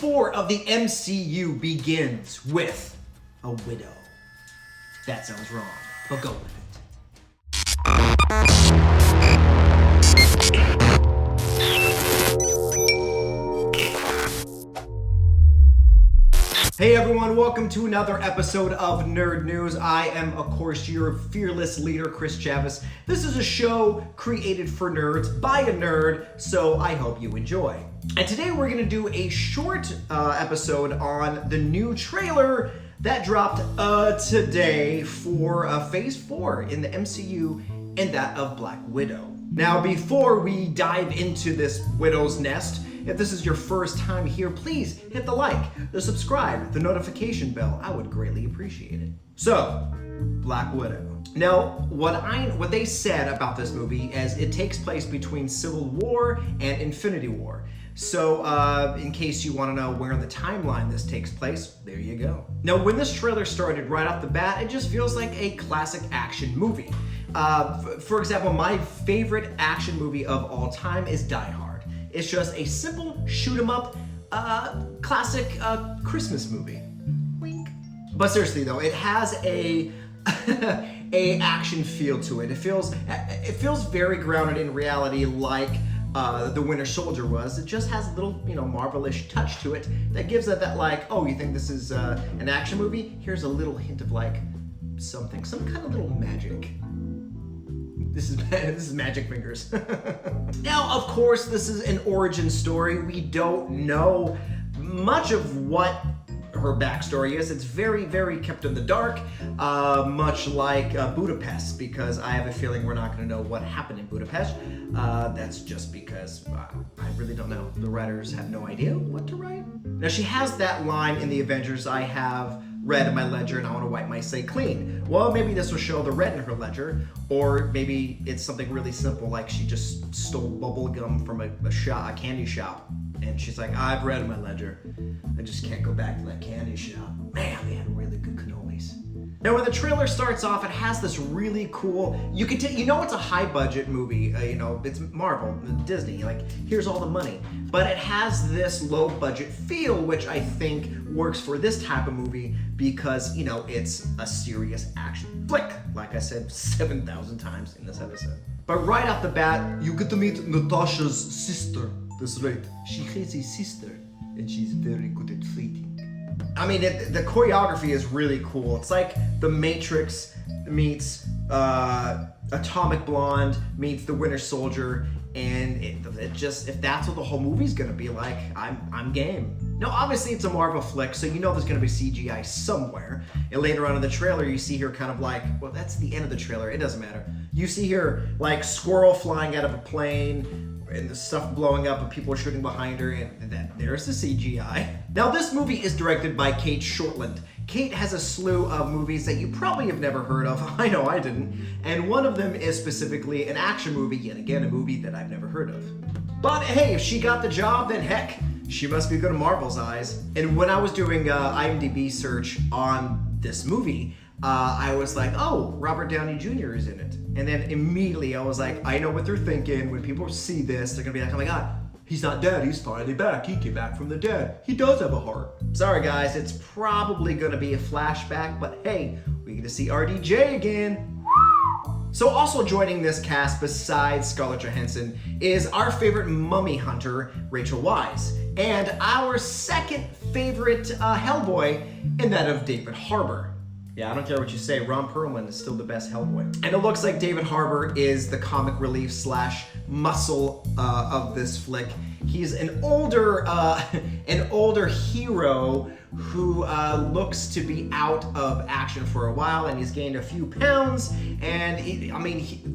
4 of the MCU begins with a widow. That sounds wrong, but go with it. Hey everyone, welcome to another episode of Nerd News. I am, of course, your fearless leader, Chris Chavis. This is a show created for nerds by a nerd, so I hope you enjoy. And today we're going to do a short episode on the new trailer that dropped today for Phase 4 in the MCU and that of Black Widow. Now, before we dive into this widow's nest, if this is your first time here, please hit the like, the subscribe, the notification bell. I would greatly appreciate it. So, Black Widow. Now, what they said about this movie is it takes place between Civil War and Infinity War. So, in case you want to know where in the timeline this takes place, there you go. Now, when this trailer started right off the bat, it just feels like a classic action movie. For example, my favorite action movie of all time is Die Hard. It's just a simple shoot 'em up, classic Christmas movie. Wink. But seriously though, it has a action feel to it. It feels very grounded in reality, like the Winter Soldier was. It just has a little, Marvel-ish touch to it that gives it that like, oh, you think this is an action movie? Here's a little hint of like some kind of little magic. This is magic fingers. Now, of course, this is an origin story. We don't know much of what her backstory is. It's very, very kept in the dark, much like Budapest, because I have a feeling we're not going to know what happened in Budapest. That's just because I really don't know. The writers have no idea what to write. Now, she has that line in the Avengers, I have red in my ledger and I want to wipe my slate clean. Well, maybe this will show the red in her ledger, or maybe it's something really simple like she just stole bubble gum from a candy shop, and she's like, I have red in my ledger. I just can't go back to that candy shop. Man, they had really good cannolis. Now, when the trailer starts off, it has this really cool, it's a high budget movie, it's Marvel, Disney, like, here's all the money. But it has this low budget feel, which I think works for this type of movie because, it's a serious action flick, like I said 7,000 times in this episode. But right off the bat, you get to meet Natasha's sister. That's right, she has a sister, and she's very good at fighting. I mean, the choreography is really cool. It's like The Matrix meets Atomic Blonde meets The Winter Soldier, and it just, if that's what the whole movie's gonna be like, I'm game. Now, obviously, it's a Marvel flick, so there's gonna be CGI somewhere. And later on in the trailer, you see her kind of like, well, that's the end of the trailer. It doesn't matter. You see her like squirrel flying out of a plane, and the stuff blowing up and people are shooting behind her, and then there's the CGI. Now, this movie is directed by Cate Shortland. Cate has a slew of movies that you probably have never heard of. I know I didn't. And one of them is specifically an action movie, yet again, a movie that I've never heard of. But hey, if she got the job, then heck, she must be good in Marvel's eyes. And when I was doing IMDb search on this movie, I was like, oh, Robert Downey Jr. is in it. And then immediately I was like, I know what they're thinking. When people see this, they're gonna be like, oh my God, he's not dead, he's finally back. He came back from the dead. He does have a heart. Sorry guys, it's probably gonna be a flashback, but hey, we get to see RDJ again. So also joining this cast besides Scarlett Johansson is our favorite mummy hunter, Rachel Weisz, and our second favorite Hellboy, and that of David Harbour. Yeah, I don't care what you say, Ron Perlman is still the best Hellboy. And it looks like David Harbour is the comic relief / muscle of this flick. He's an older hero who looks to be out of action for a while, and he's gained a few pounds, and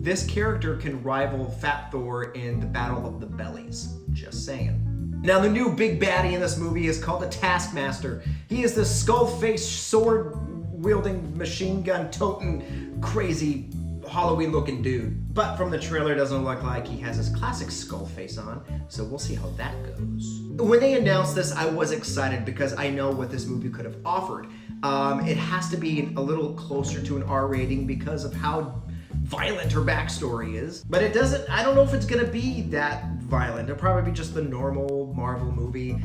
this character can rival Fat Thor in the Battle of the Bellies, just saying. Now, the new big baddie in this movie is called the Taskmaster. He is the skull-faced, sword-wielding, machine gun-toting, crazy Halloween-looking dude. But from the trailer, it doesn't look like he has his classic skull face on, so we'll see how that goes. When they announced this, I was excited because I know what this movie could have offered. It has to be a little closer to an R rating because of how violent her backstory is. But it doesn't, I don't know if it's gonna be that violent. It'll probably be just the normal Marvel movie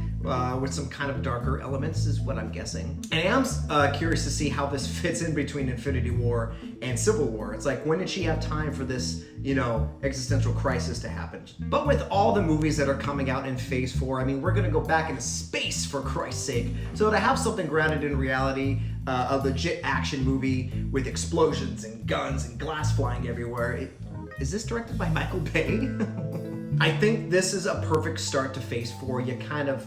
with some kind of darker elements, is what I'm guessing. And I am curious to see how this fits in between Infinity War and Civil War. It's like, when did she have time for this, you know, existential crisis to happen? But with all the movies that are coming out in Phase 4, I mean, we're gonna go back into space, for Christ's sake. So to have something grounded in reality, a legit action movie with explosions and guns and glass flying everywhere, is this directed by Michael Bay? I think this is a perfect start to Phase 4. You kind of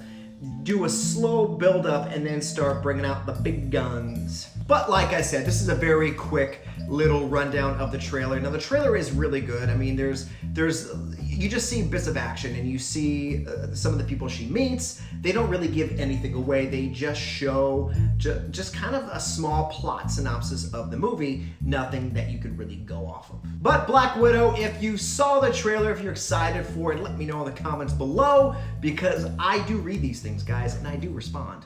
do a slow build up and then start bringing out the big guns. But like I said, this is a very quick little rundown of the trailer. Now the trailer is really good. I mean, you just see bits of action and you see some of the people she meets. They don't really give anything away. They just show just kind of a small plot synopsis of the movie, nothing that you could really go off of. But Black Widow, if you saw the trailer, if you're excited for it, let me know in the comments below, because I do read these things, guys, and I do respond.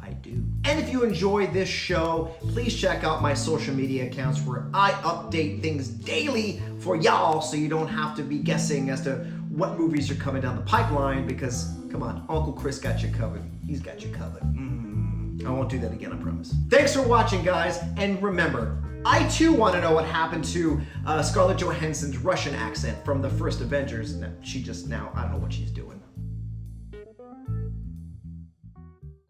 I do. And if you enjoy this show, please check out my social media accounts where I update things daily for y'all, so you don't have to be guessing as to what movies are coming down the pipeline, because, come on, Uncle Chris got you covered. He's got you covered. I won't do that again, I promise. Thanks for watching, guys, and remember, I too want to know what happened to Scarlett Johansson's Russian accent from the first Avengers. She just now, I don't know what she's doing.